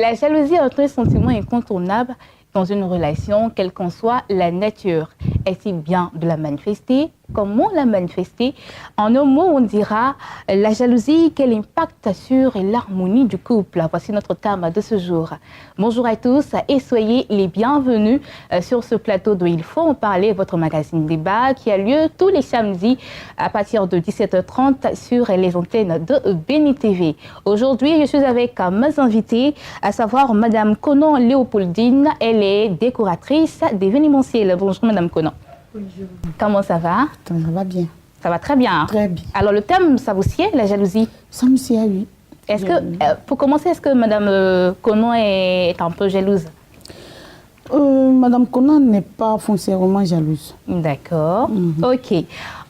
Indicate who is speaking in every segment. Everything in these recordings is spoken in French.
Speaker 1: La jalousie est un sentiment incontournable dans une relation, quelle qu'en soit la nature. Est-il bien de la manifester? Comment la manifester? En un mot, on dira la jalousie, quel impact sur l'harmonie du couple. Voici notre thème de ce jour. Bonjour à tous et soyez les bienvenus sur ce plateau de Il faut en parler, votre magazine débat qui a lieu tous les samedis à partir de 17h30 sur les antennes de Béni TV. Aujourd'hui, je suis avec mes invités, à savoir Madame Conan Léopoldine. Elle est décoratrice d'événementiel. Bonjour Madame Conan.
Speaker 2: Bonjour.
Speaker 1: Comment ça va?
Speaker 2: Ça va bien.
Speaker 1: Ça va très bien.
Speaker 2: Très bien.
Speaker 1: Alors le thème, ça vous sied, la jalousie?
Speaker 2: Ça me sied, oui.
Speaker 1: Est-ce que, pour commencer, est-ce que Madame Conan est un peu jalouse?
Speaker 2: Madame Conan n'est pas foncièrement jalouse.
Speaker 1: D'accord. Ok.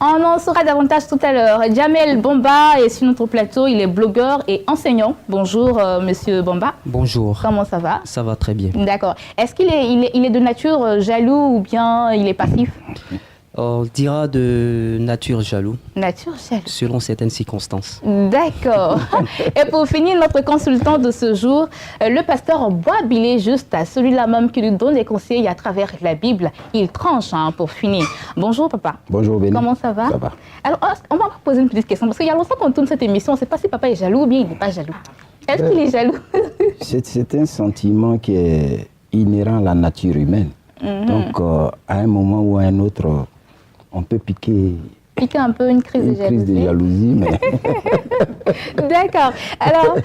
Speaker 1: On en saura davantage tout à l'heure. Jamel Bomba est sur notre plateau. Il est blogueur et enseignant. Bonjour, Monsieur Bomba.
Speaker 3: Bonjour.
Speaker 1: Comment ça va?
Speaker 3: Ça va très bien.
Speaker 1: D'accord. Est-ce qu'il est de nature jaloux ou bien il est passif?
Speaker 3: On dira de nature jaloux.
Speaker 1: Nature jaloux.
Speaker 3: Selon certaines circonstances.
Speaker 1: D'accord. Et pour finir, notre consultant de ce jour, le pasteur Bois-Bilé, juste celui-là même qui lui donne des conseils à travers la Bible. Il tranche pour finir. Bonjour papa.
Speaker 4: Bonjour Béni.
Speaker 1: Comment ça va?
Speaker 4: Ça va.
Speaker 1: Alors, on va poser une petite question, parce qu'il y a longtemps qu'on tourne cette émission, on ne sait pas si papa est jaloux ou bien il n'est pas jaloux. Est-ce qu'il est jaloux?
Speaker 4: C'est un sentiment qui est inhérent à la nature humaine. Donc, à un moment ou à un autre, on peut piquer
Speaker 1: un peu une crise
Speaker 4: de jalousie. Mais...
Speaker 1: D'accord. Alors,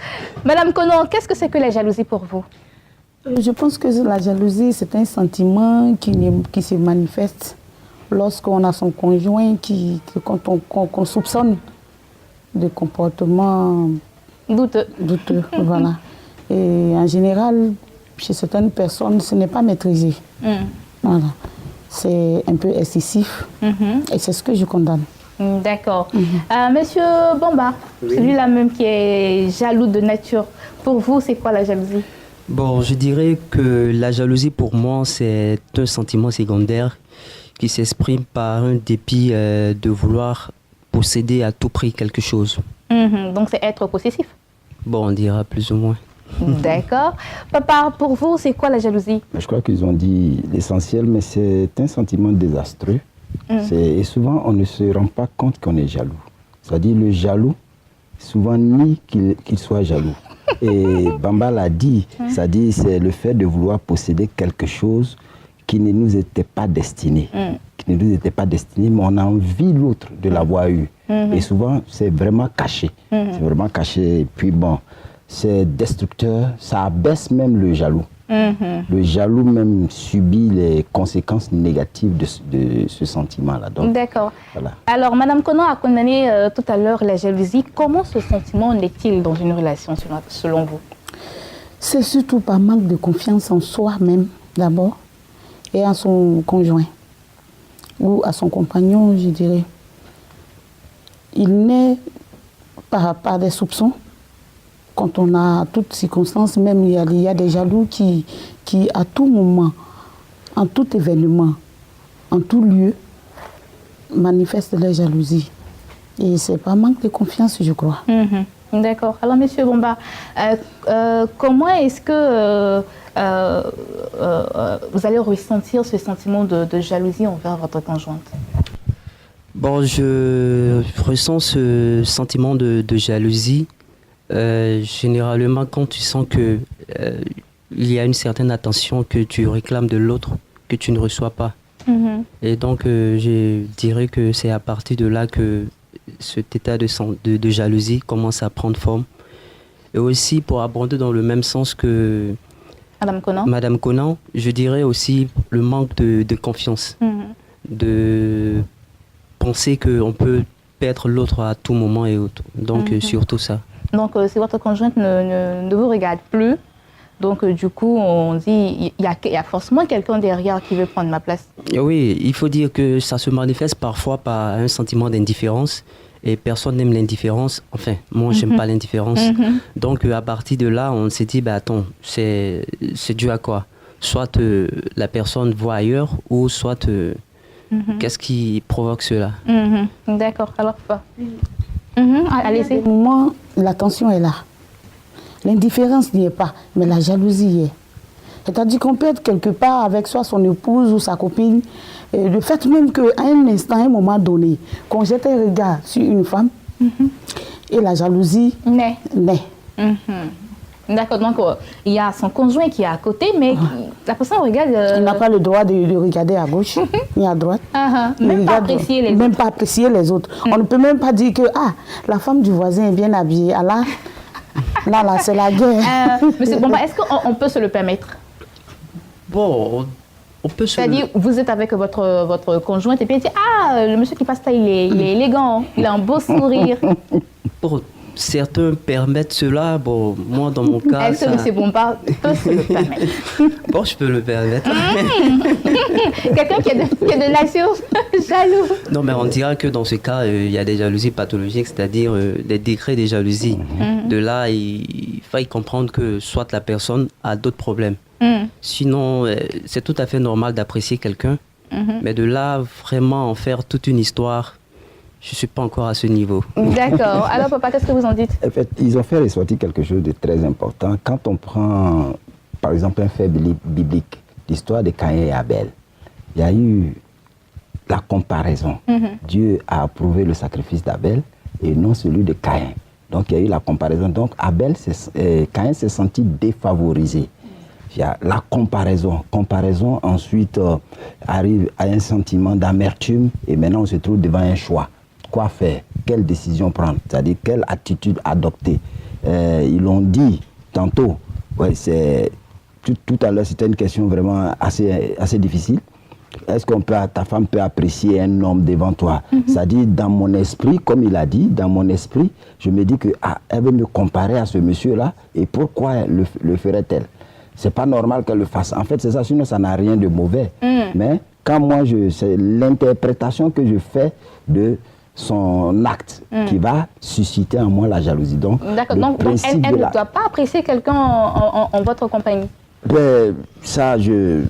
Speaker 1: Madame Conan, qu'est-ce que c'est que la jalousie pour vous?
Speaker 2: Je pense que la jalousie, c'est un sentiment qui se manifeste lorsqu'on a son conjoint qu'on soupçonne de comportements douteux. Voilà. Et en général, chez certaines personnes, ce n'est pas maîtrisé. Voilà. C'est un peu excessif et c'est ce que je condamne.
Speaker 1: D'accord. Monsieur Bomba, celui-là même qui est jaloux de nature, pour vous, c'est quoi la jalousie?
Speaker 3: Bon, je dirais que la jalousie pour moi, c'est un sentiment secondaire qui s'exprime par un dépit de vouloir posséder à tout prix quelque chose.
Speaker 1: Donc c'est être possessif? Bon,
Speaker 3: on dira plus ou moins.
Speaker 1: D'accord. Papa, pour vous, c'est quoi la jalousie?
Speaker 4: Je crois qu'ils ont dit l'essentiel, mais c'est un sentiment désastreux. Et souvent, on ne se rend pas compte qu'on est jaloux. C'est-à-dire le jaloux, souvent nie qu'il soit jaloux. Et Bamba l'a dit, c'est-à-dire c'est le fait de vouloir posséder quelque chose qui ne nous était pas destiné. Qui ne nous était pas destiné, mais on a envie l'autre de l'avoir eu. Et souvent, c'est vraiment caché. C'est vraiment caché. Et puis bon, c'est destructeur, ça abaisse même le jaloux. Le jaloux même subit les conséquences négatives de ce sentiment-là.
Speaker 1: D'accord.
Speaker 4: Voilà.
Speaker 1: Alors, Madame Conan a condamné tout à l'heure la jalousie. Comment ce sentiment naît-il dans une relation, selon vous?
Speaker 2: C'est surtout par manque de confiance en soi-même, d'abord, et en son conjoint, ou à son compagnon, je dirais. Il naît par des soupçons. Quand on a toutes circonstances, même il y a des jaloux qui, à tout moment, en tout événement, en tout lieu, manifestent leur jalousie. Et c'est pas manque de confiance, je crois.
Speaker 1: D'accord. Alors, Monsieur Bomba, comment est-ce que vous allez ressentir ce sentiment de jalousie envers votre conjointe?
Speaker 3: Bon, je ressens ce sentiment de jalousie. Généralement, quand tu sens que il y a une certaine attention que tu réclames de l'autre, que tu ne reçois pas. Et donc, je dirais que c'est à partir de là que cet état de jalousie commence à prendre forme. Et aussi, pour aborder dans le même sens que Madame Conan, je dirais aussi le manque de confiance. De penser qu'on peut perdre l'autre à tout moment et autre. Donc, surtout ça.
Speaker 1: Donc, si votre conjointe ne vous regarde plus, donc du coup, on dit il y a forcément quelqu'un derrière qui veut prendre ma place.
Speaker 3: Oui, il faut dire que ça se manifeste parfois par un sentiment d'indifférence. Et personne n'aime l'indifférence. Enfin, moi, j'aime pas l'indifférence. Donc, à partir de là, on s'est dit, attends, c'est dû à quoi? Soit la personne voit ailleurs, ou soit qu'est-ce qui provoque cela?
Speaker 1: D'accord. Alors, allez-y.
Speaker 2: Au moment, la tension est là. L'indifférence n'y est pas, mais la jalousie y est. C'est-à-dire qu'on peut être quelque part avec soit son épouse ou sa copine, et le fait même qu'à un instant, à un moment donné, qu'on jette un regard sur une femme, et la jalousie naît.
Speaker 1: D'accord, donc il y a son conjoint qui est à côté, mais la personne regarde...
Speaker 2: Il n'a pas le droit de regarder à gauche ni à droite.
Speaker 1: Même pas apprécier les autres.
Speaker 2: Même pas apprécier les autres. On ne peut même pas dire que la femme du voisin est bien habillée. Ah là, c'est la guerre.
Speaker 1: Monsieur Bomba, est-ce qu'on peut se le permettre?
Speaker 3: Bon, on peut se...
Speaker 1: C'est-à-dire, vous êtes avec votre conjointe et puis il dit le monsieur qui passe là, il est élégant, il a un beau sourire.
Speaker 3: Bon, certains permettent cela. Bon, moi, dans mon cas...
Speaker 1: Est-ce que monsieur Bomba peut se le permettre?
Speaker 3: Bon, je peux le permettre.
Speaker 1: Quelqu'un qui a de l'assurance, jaloux.
Speaker 3: Non, mais on dira que dans ce cas, il y a des jalousies pathologiques, c'est-à-dire des degrés de jalousie. De là, il faut comprendre que soit la personne a d'autres problèmes. Sinon, c'est tout à fait normal d'apprécier quelqu'un. Mais de là, vraiment en faire toute une histoire, je ne suis pas encore à ce niveau.
Speaker 1: D'accord. Alors, papa, qu'est-ce que vous en dites?
Speaker 4: En fait, ils ont fait ressortir quelque chose de très important. Quand on prend, par exemple, un fait biblique, l'histoire de Caïn et Abel, il y a eu la comparaison. Dieu a approuvé le sacrifice d'Abel et non celui de Caïn. Donc, il y a eu la comparaison. Donc, Caïn s'est senti défavorisé. Il y a la comparaison. Comparaison, ensuite, arrive à un sentiment d'amertume et maintenant, on se trouve devant un choix. Quoi faire? Quelle décision prendre? C'est-à-dire, quelle attitude adopter? Ils l'ont dit tantôt. Ouais, tout à l'heure, c'était une question vraiment assez difficile. Est-ce que ta femme peut apprécier un homme devant toi? C'est-à-dire, dans mon esprit, comme il a dit, dans mon esprit, je me dis que elle veut me comparer à ce monsieur-là et pourquoi le ferait-elle? C'est pas normal qu'elle le fasse. En fait, c'est ça, sinon ça n'a rien de mauvais. Mais quand moi, c'est l'interprétation que je fais de son acte qui va susciter en moi la jalousie.
Speaker 1: D'accord, donc elle ne doit pas apprécier quelqu'un en votre compagnie?
Speaker 4: Ben, ça, je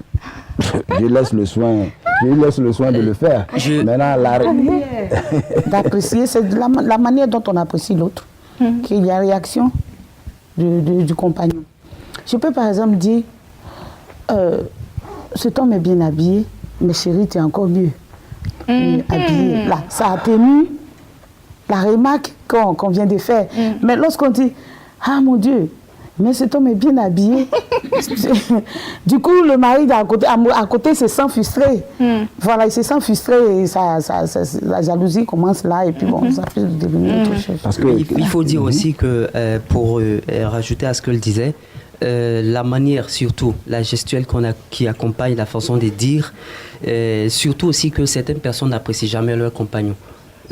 Speaker 4: laisse le soin. Je lui laisse le soin de le faire. Maintenant, d'apprécier, c'est la manière dont on apprécie l'autre. Qu'il y a réaction du compagnon. Je peux par exemple dire, cet homme est bien habillé, mais chérie, tu es encore mieux habillé. Là, ça atténue la remarque qu'on vient de faire. Mais lorsqu'on dit, ah mon Dieu, mais cet homme est bien habillé. Du coup, le mari à côté se sent frustré. Voilà, il se sent frustré et la jalousie commence là et puis bon, ça peut devenir autre chose.
Speaker 3: Parce qu'il faut dire aussi que, pour rajouter à ce qu'elle disait, la manière surtout, la gestuelle qui accompagne la façon de dire, surtout aussi que certaines personnes n'apprécient jamais leur compagnon.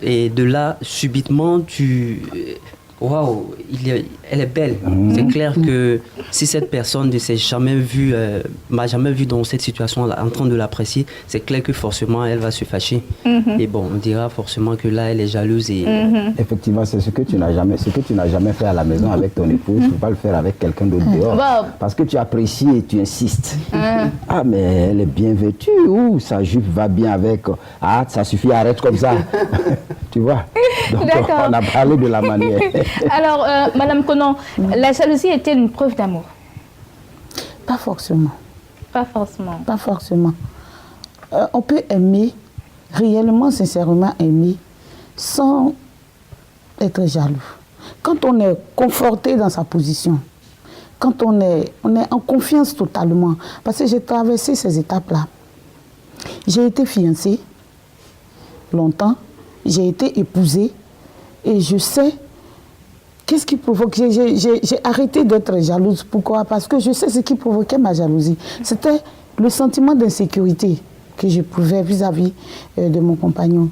Speaker 3: Et de là, subitement, waouh, elle est belle. C'est clair que si cette personne ne s'est jamais vue, m'a jamais vu dans cette situation-là en train de l'apprécier, c'est clair que forcément elle va se fâcher. Et bon, on dira forcément que là elle est jalouse. Et
Speaker 4: effectivement, c'est ce que tu n'as jamais fait à la maison avec ton épouse. Tu ne peux pas le faire avec quelqu'un d'autre dehors. Parce que tu apprécies et tu insistes. Ah, mais elle est bien vêtue, ou sa jupe va bien avec. Ah, ça suffit, arrête comme ça. Tu vois? Donc on a parlé de la manière.
Speaker 1: Alors, Madame Konan, la jalousie est-elle une preuve d'amour?
Speaker 2: Pas forcément.
Speaker 1: Pas forcément.
Speaker 2: Pas forcément. On peut aimer, réellement, sincèrement aimer, sans être jaloux. Quand on est conforté dans sa position, quand on est en confiance totalement, parce que j'ai traversé ces étapes-là. J'ai été fiancée longtemps, j'ai été épousée, et je sais qu'est-ce qui provoque. J'ai arrêté d'être jalouse. Pourquoi? Parce que je sais ce qui provoquait ma jalousie. C'était le sentiment d'insécurité que j'éprouvais vis-à-vis de mon compagnon.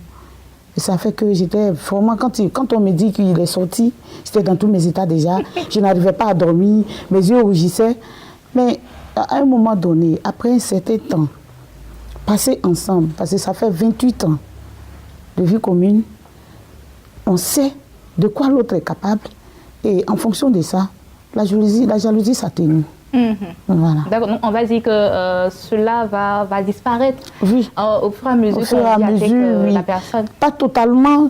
Speaker 2: Et ça fait que j'étais vraiment, quand on me dit qu'il est sorti, j'étais dans tous mes états déjà. Je n'arrivais pas à dormir, mes yeux rougissaient. Mais à un moment donné, après un certain temps, passé ensemble, parce que ça fait 28 ans de vie commune, on sait de quoi l'autre est capable et en fonction de ça, la jalousie s'atténue. Voilà. D'accord,
Speaker 1: donc on va dire que cela va disparaître
Speaker 2: oui.
Speaker 1: Au fur et à mesure qu'on vit avec la personne.
Speaker 2: Pas totalement,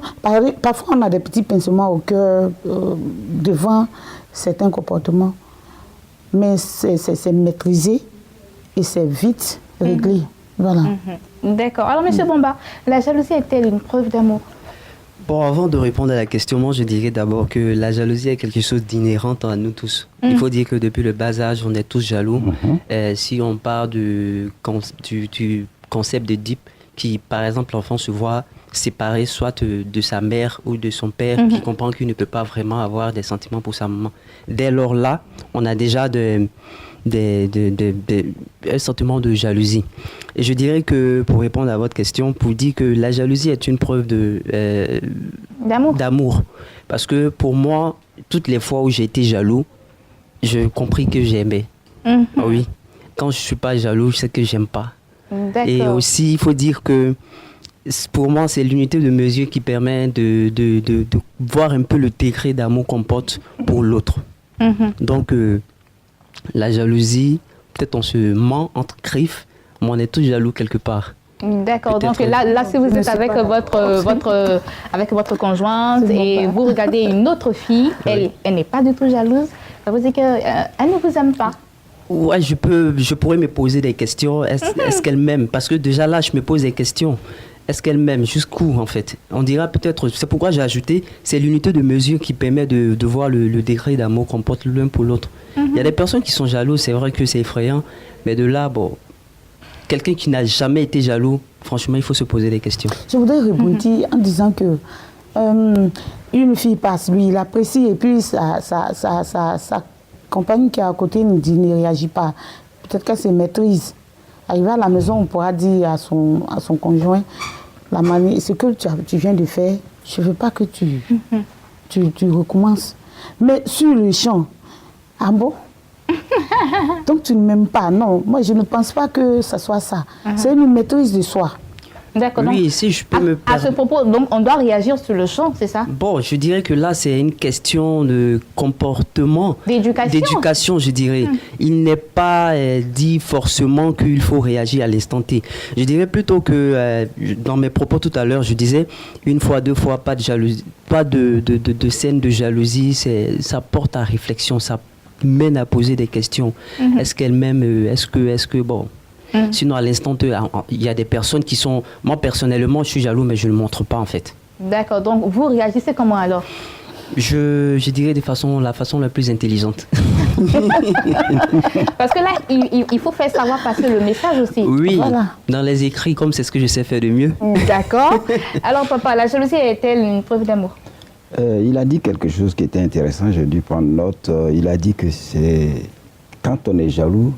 Speaker 2: parfois on a des petits pincements au cœur, devant, certains comportements. Mais c'est maîtrisé et c'est vite réglé. Voilà.
Speaker 1: D'accord. Alors, M. Bomba, la jalousie est-elle une preuve d'amour?
Speaker 3: Bon, avant de répondre à la question, moi, je dirais d'abord que la jalousie est quelque chose d'inhérent à nous tous. Il faut dire que depuis le bas âge, on est tous jaloux. Si on part du concept d'Oedipe, qui, par exemple, l'enfant se voit séparé soit de sa mère ou de son père, qui comprend qu'il ne peut pas vraiment avoir des sentiments pour sa maman. Dès lors là, on a déjà un sentiment de jalousie. Et je dirais que, pour répondre à votre question, pour dire que la jalousie est une preuve d'amour. Parce que pour moi, toutes les fois où j'ai été jaloux, j'ai compris que j'aimais. Oui. Quand je ne suis pas jaloux, je sais que j'aime pas. Et aussi, il faut dire que pour moi, c'est l'unité de mesure qui permet de voir un peu le degré d'amour qu'on porte pour l'autre. Donc, la jalousie, peut-être on se ment entre griffes, mais on est tous jaloux quelque part.
Speaker 1: D'accord, donc là, si vous êtes avec votre conjointe et vous regardez une autre fille, elle n'est pas du tout jalouse, ça veut dire qu'elle ne vous aime pas.
Speaker 3: Ouais, je pourrais me poser des questions. Est-ce qu'elle m'aime? Parce que déjà là, je me pose des questions. Est-ce qu'elle m'aime? Jusqu'où, en fait? On dira peut-être, c'est pourquoi j'ai ajouté, c'est l'unité de mesure qui permet de voir le degré d'amour qu'on porte l'un pour l'autre. Il y a des personnes qui sont jalouses, c'est vrai que c'est effrayant, mais de là, bon, quelqu'un qui n'a jamais été jaloux, franchement, il faut se poser des questions.
Speaker 2: Je voudrais rebondir en disant que une fille passe, lui, il apprécie, et puis sa compagne qui est à côté ne réagit pas. Peut-être qu'elle se maîtrise. Arrivé à la maison, on pourra dire à son conjoint, ce que tu viens de faire, je ne veux pas que tu recommences. Mais sur le champ, ah bon? Donc tu ne m'aimes pas? Non, moi je ne pense pas que ça soit ça. C'est une maîtrise de soi.
Speaker 1: D'accord.
Speaker 3: Oui,
Speaker 1: donc,
Speaker 3: si je peux me
Speaker 1: à ce propos, donc on doit réagir sur le champ, c'est ça?
Speaker 3: Bon, je dirais que là, c'est une question de comportement. D'éducation, je dirais. Il n'est pas dit forcément qu'il faut réagir à l'instant T. Je dirais plutôt que, dans mes propos tout à l'heure, je disais, une fois, deux fois, pas de jalousie, pas de scène de jalousie, ça porte à réflexion, ça mène à poser des questions. Est-ce qu'elle m'aime? Est-ce que, bon... Sinon, à l'instant, il y a des personnes qui sont... Moi, personnellement, je suis jaloux, mais je ne le montre pas, en fait.
Speaker 1: D'accord. Donc, vous réagissez comment, alors?
Speaker 3: Je dirais la façon la plus intelligente.
Speaker 1: Parce que là, il faut faire savoir passer le message aussi.
Speaker 3: Oui,
Speaker 1: voilà.
Speaker 3: Dans les écrits, comme c'est ce que je sais faire de mieux.
Speaker 1: D'accord. Alors, papa, la jalousie est-elle une preuve d'amour?
Speaker 4: Il a dit quelque chose qui était intéressant, j'ai dû prendre note. Il a dit que c'est... Quand on est jaloux,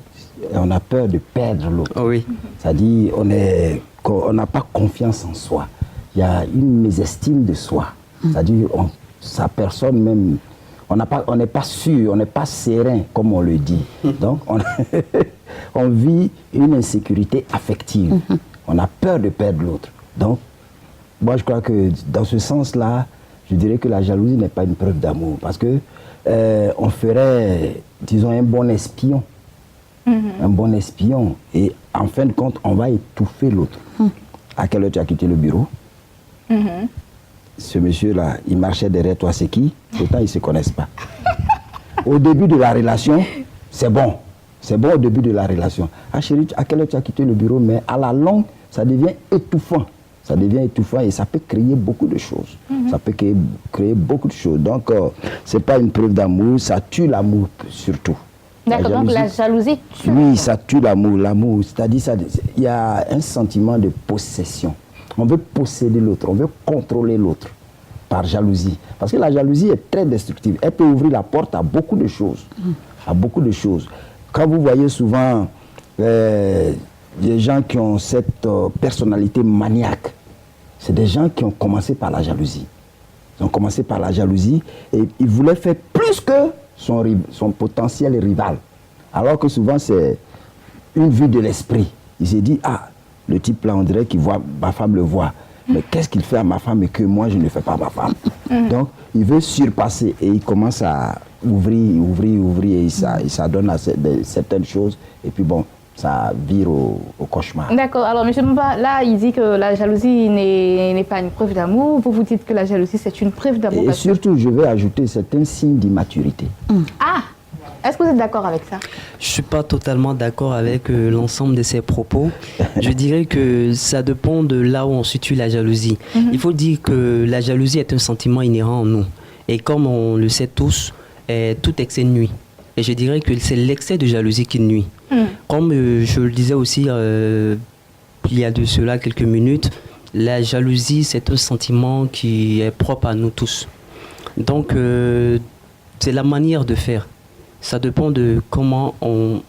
Speaker 4: on a peur de perdre l'autre.
Speaker 3: Oh oui.
Speaker 4: C'est-à-dire, on n'a pas confiance en soi. Il y a une mésestime de soi. C'est-à-dire, sa personne même, on n'est pas sûr, on n'est pas serein, comme on le dit. Donc, on vit une insécurité affective. On a peur de perdre l'autre. Donc, moi, je crois que dans ce sens-là, je dirais que la jalousie n'est pas une preuve d'amour. Parce que on ferait, disons, un bon espion. Un bon espion. Et en fin de compte, on va étouffer l'autre. À quelle heure tu as quitté le bureau? Ce monsieur-là, il marchait derrière toi, c'est qui? Pourtant, ils ne se connaissent pas. Au début de la relation, c'est bon. C'est bon au début de la relation. Ah chérie, à quelle heure tu as quitté le bureau? Mais à la longue, ça devient étouffant. Ça devient étouffant et ça peut créer beaucoup de choses. Ça peut créer beaucoup de choses. Donc, ce n'est pas une preuve d'amour, ça tue l'amour surtout.
Speaker 1: D'accord, donc la jalousie tue.
Speaker 4: Oui, ça tue l'amour. L'amour, c'est-à-dire, il y a un sentiment de possession. On veut posséder l'autre, on veut contrôler l'autre par jalousie. Parce que la jalousie est très destructive. Elle peut ouvrir la porte à beaucoup de choses. À beaucoup de choses. Quand vous voyez souvent les gens qui ont cette personnalité maniaque, c'est des gens qui ont commencé par la jalousie. Ils ont commencé par la jalousie et ils voulaient faire plus que son potentiel rival. Alors que souvent, c'est une vue de l'esprit. Il s'est dit, ah, le type là, on dirait qu'il voit, ma femme le voit. Mais qu'est-ce qu'il fait à ma femme et que moi, je ne fais pas à ma femme? Donc, il veut surpasser et il commence à ouvrir et ça donne à certaines choses. Et puis bon, ça vire au cauchemar.
Speaker 1: D'accord. Alors, M. Mbemba, là, il dit que la jalousie n'est pas une preuve d'amour. Vous dites que la jalousie, c'est une preuve d'amour.
Speaker 4: Et surtout, je vais ajouter, c'est un signe d'immaturité.
Speaker 1: Ah! Est-ce que vous êtes d'accord avec ça?
Speaker 3: Je ne suis pas totalement d'accord avec l'ensemble de ces propos. Je dirais que ça dépend de là où on situe la jalousie. Il faut dire que la jalousie est un sentiment inhérent en nous. Et comme on le sait tous, tout excès nuit. Et je dirais que c'est l'excès de jalousie qui nuit. Comme je le disais aussi il y a de cela quelques minutes, la jalousie, c'est un sentiment qui est propre à nous tous. Donc, c'est la manière de faire. Ça dépend de comment on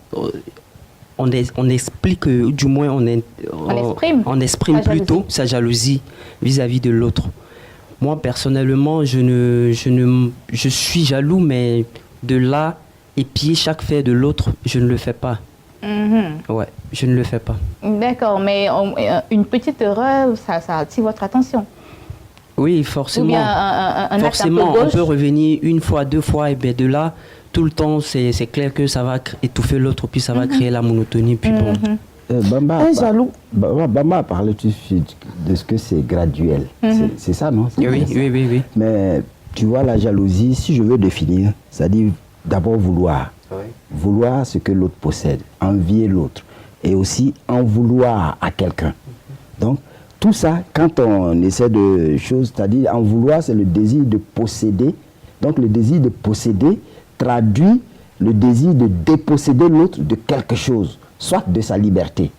Speaker 3: explique, du moins on exprime plutôt sa jalousie vis-à-vis de l'autre. Moi, personnellement, je suis jaloux, mais de là, épier chaque fait de l'autre, je ne le fais pas. Ouais, je ne le fais pas.
Speaker 1: D'accord, mais une petite erreur, ça attire votre attention.
Speaker 3: Oui, forcément.
Speaker 1: Ou bien un
Speaker 3: forcément,
Speaker 1: acte un peu
Speaker 3: on peut revenir une fois, deux fois, et bien de là, tout le temps, c'est clair que ça va étouffer l'autre, puis ça va créer la monotonie. Puis bon.
Speaker 4: Bamba,
Speaker 2: jaloux.
Speaker 4: Bamba a parlé de ce que c'est graduel. C'est ça, non?
Speaker 3: Oui.
Speaker 4: Mais tu vois, la jalousie, si je veux définir, ça dit d'abord vouloir. Vouloir ce que l'autre possède, envier l'autre. Et aussi en vouloir à quelqu'un. Donc, tout ça, quand on essaie de choses, c'est-à-dire en vouloir, c'est le désir de posséder. Donc, le désir de posséder traduit le désir de déposséder l'autre de quelque chose, soit de sa liberté.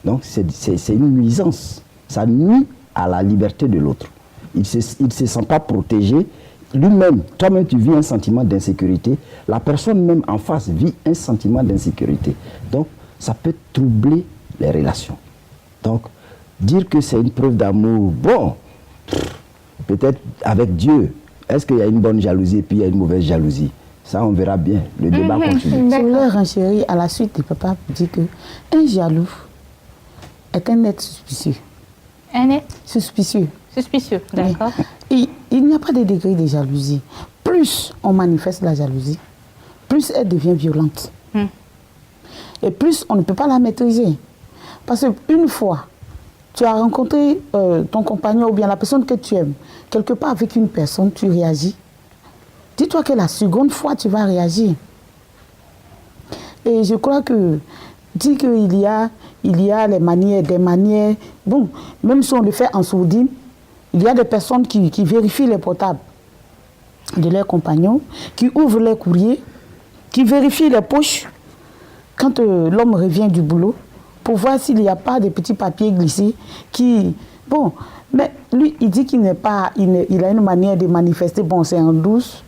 Speaker 4: Donc, c'est une nuisance. Ça nuit à la liberté de l'autre. Il ne se sent pas protégé. Lui-même, toi-même, tu vis un sentiment d'insécurité. La personne même en face vit un sentiment d'insécurité. Donc, ça peut troubler les relations. Donc, dire que c'est une preuve d'amour, bon, peut-être avec Dieu. Est-ce qu'il y a une bonne jalousie et puis il y a une mauvaise jalousie? Ça, on verra bien. Le débat continue.
Speaker 2: Je voulais renchérir à la suite du papa dit qu'un jaloux est un être suspicieux.
Speaker 1: Un être
Speaker 2: Suspicieux.
Speaker 1: suspicieux, d'accord.
Speaker 2: Et il n'y a pas de degré de jalousie. Plus on manifeste la jalousie, plus elle devient violente. Et plus on ne peut pas la maîtriser. Parce qu'une fois, tu as rencontré ton compagnon ou bien la personne que tu aimes, quelque part avec une personne, tu réagis. Dis-toi que la seconde fois, tu vas réagir. Et je crois que dire qu'il y a des manières, bon, même si on le fait en sourdine, il y a des personnes qui vérifient les portables de leurs compagnons, qui ouvrent les courriers, qui vérifient les poches quand l'homme revient du boulot, pour voir s'il n'y a pas de petits papiers glissés qui... Bon, mais lui, il dit qu'il n'est pas... Il a une manière de manifester, bon, c'est en douce.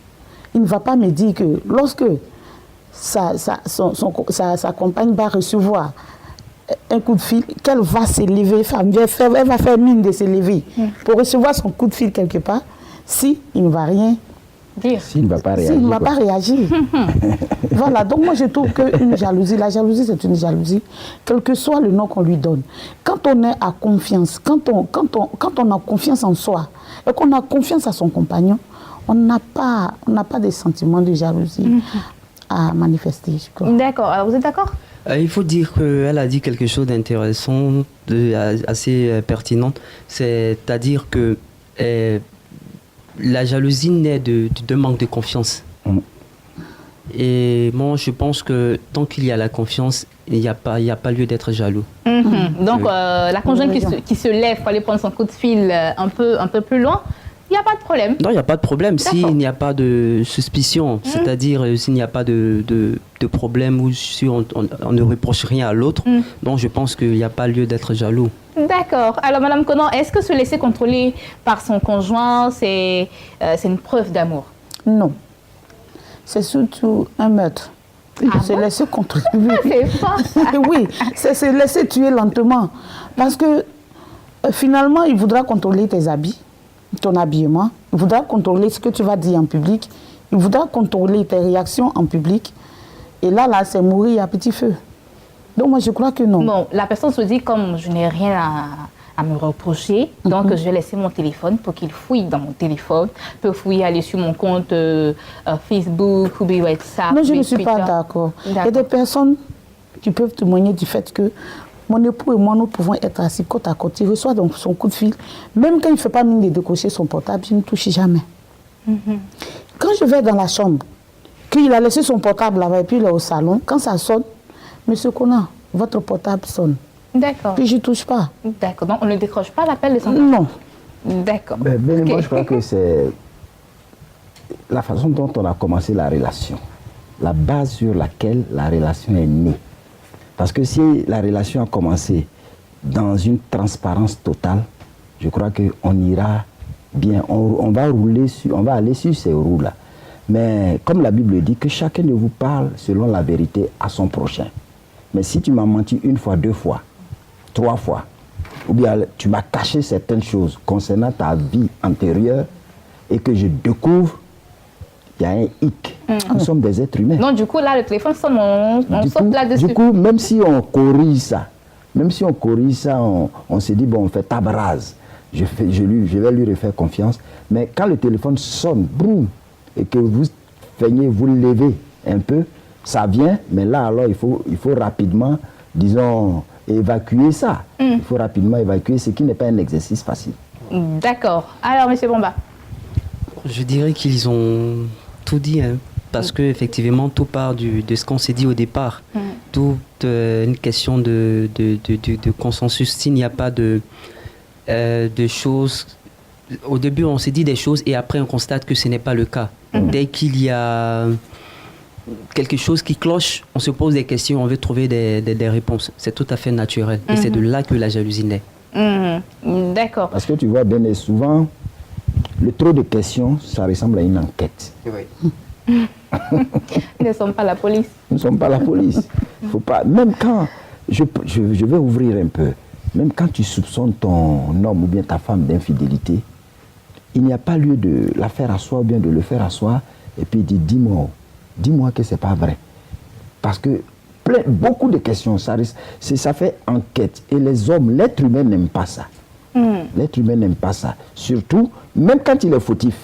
Speaker 2: Il ne va pas me dire que lorsque sa compagne va recevoir un coup de fil, qu'elle va s'élever, elle va faire mine de s'élever pour recevoir son coup de fil quelque part, si il ne va rien
Speaker 1: dire.
Speaker 4: S'il ne va pas réagir.
Speaker 2: S'il ne va pas réagir. Voilà, donc moi je trouve qu'une jalousie, la jalousie c'est une jalousie, quel que soit le nom qu'on lui donne. Quand on est à confiance, quand on a confiance en soi et qu'on a confiance à son compagnon, on n'a pas de sentiment de jalousie à manifester, je crois.
Speaker 1: D'accord, alors vous êtes d'accord?
Speaker 3: Il faut dire qu'elle a dit quelque chose d'intéressant, assez pertinent, c'est-à-dire que la jalousie naît d'un manque de confiance. Et moi, je pense que tant qu'il y a la confiance, il n'y a pas lieu d'être jaloux.
Speaker 1: Donc, la conjointe qui se lève pour aller prendre son coup de fil un peu plus loin, il n'y a pas de problème.
Speaker 3: Non, il n'y a pas de problème. S'il n'y a pas de suspicion, c'est-à-dire s'il n'y a pas de problème ou si on ne reproche rien à l'autre, donc je pense qu'il n'y a pas lieu d'être jaloux. D'accord.
Speaker 1: Alors, Madame Conan, est-ce que se laisser contrôler par son conjoint, c'est une preuve d'amour?
Speaker 2: Non. C'est surtout un meurtre. Se laisser contrôler.
Speaker 1: C'est fort.
Speaker 2: Oui, c'est se laisser tuer lentement. Parce que finalement, il voudra contrôler tes habits, ton habillement. Il voudra contrôler ce que tu vas dire en public. Il voudra contrôler tes réactions en public. Et là, c'est mourir à petit feu. Donc moi, je crois que non.
Speaker 1: Bon, la personne se dit, comme je n'ai rien à me reprocher, donc je vais laisser mon téléphone pour qu'il fouille dans mon téléphone, peut fouiller, aller sur mon compte Facebook ou WhatsApp.
Speaker 2: Non, je ne suis pas d'accord. Il y a des personnes qui peuvent témoigner du fait que mon époux et moi, nous pouvons être assis côte à côte. Il reçoit donc son coup de fil. Même quand il ne fait pas mine de décocher son portable, je ne touche jamais. Quand je vais dans la chambre, qu'il a laissé son portable là-bas et puis il est au salon, quand ça sonne, Monsieur Conan, votre portable sonne.
Speaker 1: D'accord.
Speaker 2: Puis je ne touche pas.
Speaker 1: D'accord. Donc on ne décroche pas l'appel de son portable.
Speaker 2: Non.
Speaker 1: D'accord.
Speaker 4: Moi, je crois que c'est la façon dont on a commencé la relation, la base sur laquelle la relation est née. Parce que si la relation a commencé dans une transparence totale, je crois qu'on ira bien, on va aller sur ces roues-là. Mais comme la Bible dit, que chacun de vous parle selon la vérité à son prochain. Mais si tu m'as menti une fois, 2 fois, 3 fois, ou bien tu m'as caché certaines choses concernant ta vie antérieure et que je découvre, il y a un hic. Nous sommes des êtres humains.
Speaker 1: Donc du coup, là, le téléphone sonne, on saute là-dessus.
Speaker 4: Du coup, même si on corrige ça, on se dit, bon, on fait table rase. Je vais lui refaire confiance. Mais quand le téléphone sonne, boum, et que vous feignez, vous levez un peu, ça vient, mais là, alors, il faut rapidement, disons, évacuer ça. Il faut rapidement évacuer, ce qui n'est pas un exercice facile.
Speaker 1: D'accord. Alors, M. Bomba.
Speaker 3: Je dirais qu'ils ont tout dit, hein, parce qu'effectivement, tout part de ce qu'on s'est dit au départ. Toute une question de consensus. S'il n'y a pas de choses... Au début, on s'est dit des choses et après, on constate que ce n'est pas le cas. Dès qu'il y a quelque chose qui cloche, on se pose des questions, on veut trouver des réponses. C'est tout à fait naturel. Et c'est de là que la jalousie naît.
Speaker 1: D'accord.
Speaker 4: Parce que tu vois bien et souvent, le trop de questions, ça ressemble à une enquête.
Speaker 3: Oui.
Speaker 1: Nous ne sommes pas la police.
Speaker 4: Nous ne sommes pas la police. Faut pas, même quand, je vais ouvrir un peu, même quand tu soupçonnes ton homme ou bien ta femme d'infidélité, il n'y a pas lieu de la faire à soi ou bien de le faire à soi et puis dire dis-moi que ce n'est pas vrai. Parce que beaucoup de questions, ça fait enquête. Et les hommes, l'être humain n'aime pas ça. L'être humain n'aime pas ça. Surtout, même quand il est fautif.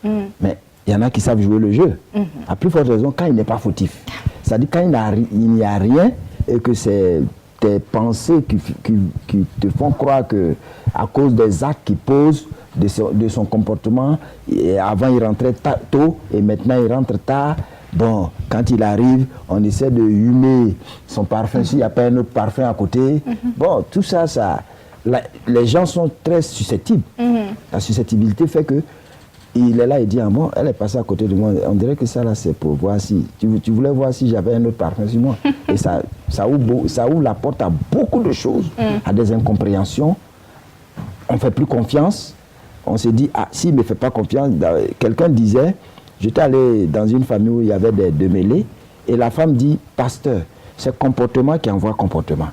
Speaker 4: Mais il y en a qui savent jouer le jeu. À plus forte raison, quand il n'est pas fautif. C'est-à-dire quand il n'y a rien et que c'est tes pensées qui te font croire que à cause des actes qu'il pose, de son comportement, et avant il rentrait tôt et maintenant il rentre tard. Bon, quand il arrive, on essaie de humer son parfum s'il n'y a pas un autre parfum à côté. Bon, tout ça, les gens sont très susceptibles. La susceptibilité fait que il est là et dit, bon, elle est passée à côté de moi. On dirait que ça là, c'est pour voir si... Tu voulais voir si j'avais un autre parfum sur moi. Et ça ouvre la porte à beaucoup de choses, à des incompréhensions. On ne fait plus confiance. On se dit, s'il ne me fait pas confiance, quelqu'un disait, j'étais allé dans une famille où il y avait des mêlés, et la femme dit, pasteur, c'est comportement qui envoie comportement.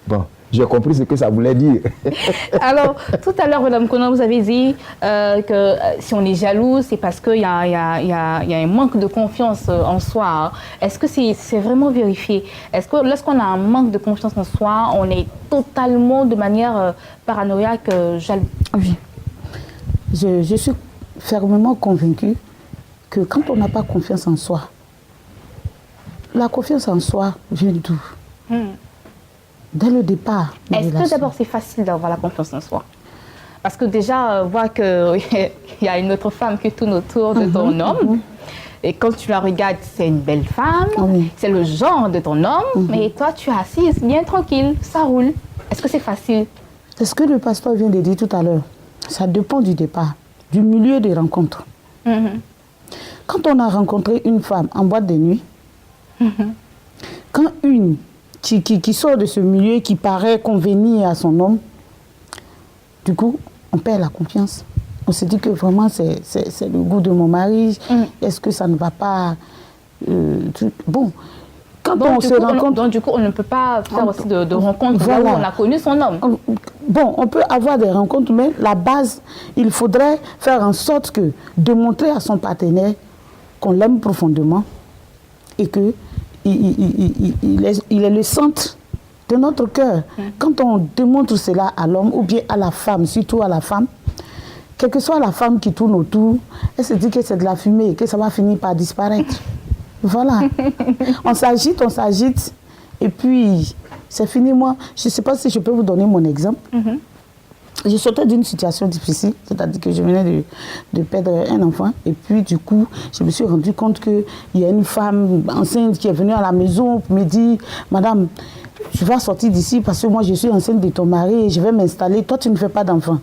Speaker 4: Bon. J'ai compris ce que ça voulait dire.
Speaker 1: Alors, tout à l'heure, Mme Conan, vous avez dit que si on est jaloux, c'est parce qu'il y a un manque de confiance en soi. Est-ce que c'est vraiment vérifié? Est-ce que lorsqu'on a un manque de confiance en soi, on est totalement de manière paranoïaque jaloux?
Speaker 2: Oui. Je suis fermement convaincue que quand on n'a pas confiance en soi, la confiance en soi vient d'où? Dès le départ.
Speaker 1: Est-ce que d'abord c'est facile d'avoir la confiance en soi? Parce que déjà, voir qu'il y a une autre femme qui tourne autour de ton homme, et quand tu la regardes, c'est une belle femme, c'est le genre de ton homme, mais toi tu es assise bien tranquille, ça roule. Est-ce que c'est facile?
Speaker 2: C'est ce que le pasteur vient de dire tout à l'heure. Ça dépend du départ, du milieu des rencontres. Quand on a rencontré une femme en boîte de nuit, quand une qui sort de ce milieu, qui paraît convenir à son homme, du coup, on perd la confiance. On se dit que vraiment, c'est le goût de mon mari. Est-ce que ça ne va pas... bon, quand
Speaker 1: donc,
Speaker 2: on se rencontre...
Speaker 1: Donc, du coup, on ne peut pas faire aussi de rencontres
Speaker 2: voilà.
Speaker 1: là où on a connu son homme.
Speaker 2: Bon, on peut avoir des rencontres, mais la base, il faudrait faire en sorte que de montrer à son partenaire qu'on l'aime profondément et que il est le centre de notre cœur. Quand on démontre cela à l'homme ou bien à la femme, surtout à la femme, quelle que soit la femme qui tourne autour, elle se dit que c'est de la fumée, que ça va finir par disparaître. Voilà. On s'agite, Et puis, c'est fini, moi. Je ne sais pas si je peux vous donner mon exemple. Je sortais d'une situation difficile, c'est-à-dire que je venais de perdre un enfant. Et puis, du coup, je me suis rendu compte qu'il y a une femme enceinte qui est venue à la maison pour me dire, Madame, tu vas sortir d'ici parce que moi, je suis enceinte de ton mari et je vais m'installer. Toi, tu ne fais pas d'enfant.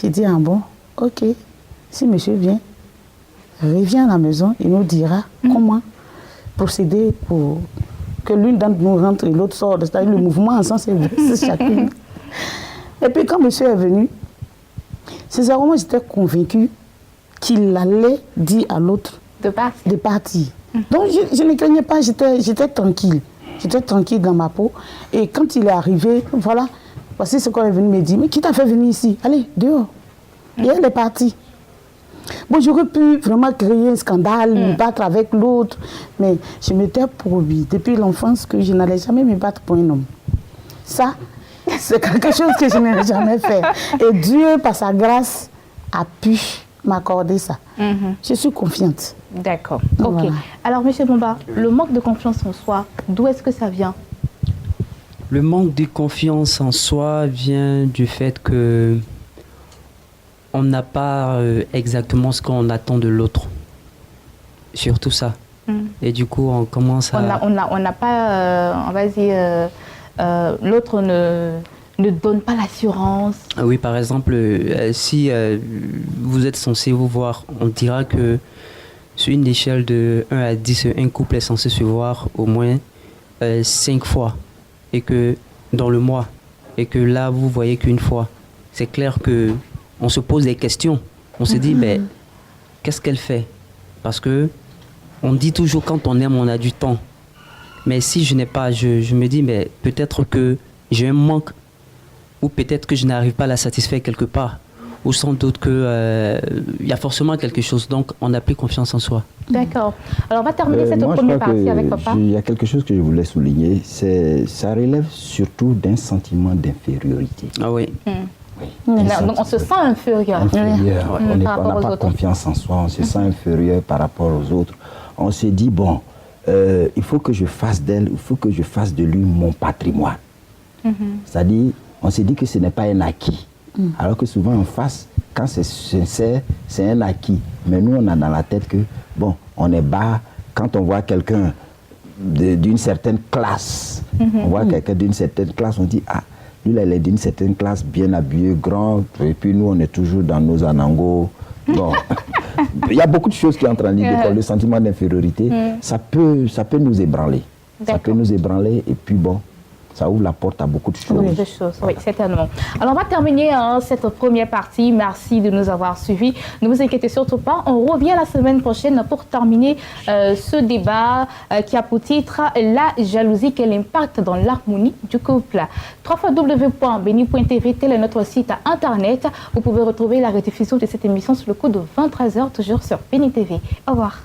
Speaker 2: J'ai dit, ah bon, ok. Si monsieur vient, revient à la maison, il nous dira comment procéder pour que l'une d'entre nous rentre et l'autre sort. C'est-à-dire le mouvement ensemble, c'est chacune. Et puis quand monsieur est venu, sincèrement, j'étais convaincue qu'il allait dire à l'autre de partir. Donc je ne craignais pas, j'étais tranquille. J'étais tranquille dans ma peau. Et quand il est arrivé, voilà, voici ce qu'on est venu me dire. Mais qui t'a fait venir ici? Allez, dehors. Et elle est partie. Bon, j'aurais pu vraiment créer un scandale, me battre avec l'autre, mais je m'étais promis depuis l'enfance que je n'allais jamais me battre pour un homme. Ça, c'est quelque chose que je n'ai jamais fait. Et Dieu, par sa grâce, a pu m'accorder ça. Je suis confiante.
Speaker 1: D'accord. Ok.
Speaker 2: Voilà.
Speaker 1: Alors, M. Bomba, le manque de confiance en soi, d'où est-ce que ça vient?
Speaker 3: Le manque de confiance en soi vient du fait que on n'a pas exactement ce qu'on attend de l'autre. Surtout ça. Et du coup, on commence à...
Speaker 1: On n'a pas, on va dire, l'autre ne donne pas l'assurance.
Speaker 3: Oui, par exemple, si vous êtes censé vous voir, on dira que sur une échelle de 1 à 10, un couple est censé se voir au moins 5 fois. Et que dans le mois, et que là, vous voyez qu'une fois. C'est clair que on se pose des questions. On se dit, mais qu'est-ce qu'elle fait? Parce que on dit toujours quand on aime, on a du temps. Mais si je n'ai pas, je me dis, mais peut-être que j'ai un manque, ou peut-être que je n'arrive pas à la satisfaire quelque part, ou sans doute qu'il y a forcément quelque chose. Donc, on n'a plus confiance en soi.
Speaker 1: D'accord. Alors, on va terminer cette
Speaker 4: moi,
Speaker 1: première partie avec papa.
Speaker 4: Il y a quelque chose que je voulais souligner, ça relève surtout d'un sentiment d'infériorité.
Speaker 3: Ah oui.
Speaker 4: Oui,
Speaker 1: Donc, on se sent inférieur.
Speaker 4: On n'a
Speaker 1: par rapport aux
Speaker 4: pas
Speaker 1: autres.
Speaker 4: confiance en soi, on se sent inférieur par rapport aux autres. On se dit, bon, il faut que je fasse d'elle, il faut que je fasse de lui mon patrimoine. C'est-à-dire, on se dit que ce n'est pas un acquis. Alors que souvent en face, quand c'est sincère, c'est un acquis. Mais nous, on a dans la tête que, bon, on est bas. Quand on voit quelqu'un d'une certaine classe, on voit quelqu'un d'une certaine classe, on dit, ah, lui, là, il est d'une certaine classe, bien habillé, grand. Et puis nous, on est toujours dans nos anangos. Bon, il y a beaucoup de choses qui entrent en ligne de compte. Le sentiment d'infériorité, ça peut nous ébranler. Ça peut nous ébranler et puis bon, ça ouvre la porte à beaucoup de choses.
Speaker 1: Beaucoup de choses, oui, certainement. Alors, on va terminer cette première partie. Merci de nous avoir suivis. Ne vous inquiétez surtout pas. On revient la semaine prochaine pour terminer ce débat qui a pour titre la jalousie, quel impact dans l'harmonie du couple. www.beni.tv, tel est notre site internet. Vous pouvez retrouver la rediffusion de cette émission sur le coup de 23h, toujours sur Beni TV. Au revoir.